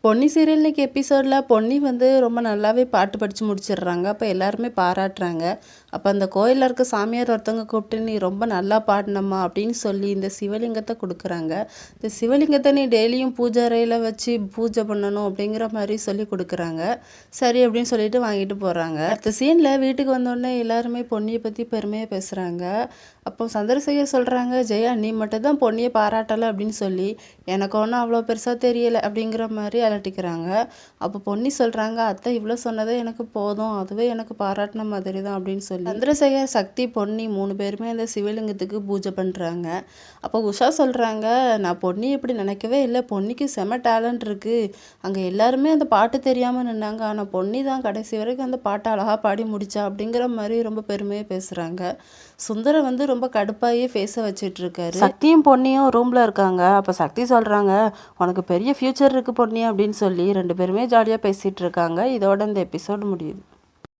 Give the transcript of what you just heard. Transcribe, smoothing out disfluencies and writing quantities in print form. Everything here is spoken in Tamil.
பொன்னி சீரியல் இன்னைக்கு எபிசோடில் பொன்னி வந்து ரொம்ப நல்லாவே பாட்டு படித்து முடிச்சிடுறாங்க. அப்போ எல்லாருமே பாராட்டுறாங்க. அப்போ அந்த கோயிலில் இருக்க சாமியார் ஒருத்தவங்க கூப்பிட்டு நீ ரொம்ப நல்லா பாடினம்மா அப்படின்னு சொல்லி இந்த சிவலிங்கத்தை கொடுக்குறாங்க. இந்த சிவலிங்கத்தை நீ டெய்லியும் பூஜை அறையில் வச்சு பூஜை பண்ணணும் அப்படிங்கிற மாதிரி சொல்லி கொடுக்குறாங்க. சரி அப்படின்னு சொல்லிட்டு வாங்கிட்டு போகிறாங்க. அடுத்த சீனில் வீட்டுக்கு வந்தோடனே எல்லாருமே பொன்னியை பற்றி பெருமையாக பேசுகிறாங்க. அப்போ சந்திரசேகர் சொல்கிறாங்க, ஜெயா நீ மட்டும் தான் பொன்னியை பாராட்டலை அப்படின்னு சொல்லி எனக்கு ஒன்றும் அவ்வளோ பெருசாக தெரியலை அப்படிங்கிற மாதிரி அலட்டிக்கிறாங்க. அப்போ பொன்னி சொல்கிறாங்க, அத்தை இவ்வளோ சொன்னதே எனக்கு போதும், அதுவே எனக்கு பாராட்டின மாதிரி தான் அப்படின்னு சொல்லி சந்திரசேகர், சக்தி, பொன்னி 3 பேருமே அந்த சிவலிங்கத்துக்கு பூஜை பண்ணுறாங்க. அப்போ உஷா சொல்கிறாங்க, நான் பொன்னி இப்படி நினைக்கவே இல்லை, பொன்னிக்கு செம டேலண்ட் இருக்குது, அங்கே எல்லாருமே அந்த பாட்டு தெரியாமல் நின்னாங்க, ஆனால் பொன்னி தான் கடைசி வரைக்கும் அந்த பாட்டை அழகாக பாடி முடிச்சா அப்படிங்கிற மாதிரி ரொம்ப பெருமையாக பேசுகிறாங்க. சுந்தரம் வந்து ரொம்ப கடுப்பாயே பேச வச்சிட்டு இருக்காரு. சக்தியும் பொன்னியும் ரூமில் இருக்காங்க. அப்போ சக்தி சொல்கிறாங்க, உனக்கு பெரிய ஃப்யூச்சர் இருக்குது பொன்னி அப்படின்னு சொல்லி 2 பேருமே ஜாலியாக பேசிகிட்டு இருக்காங்க. இதோட இந்த எபிசோடு முடியுது.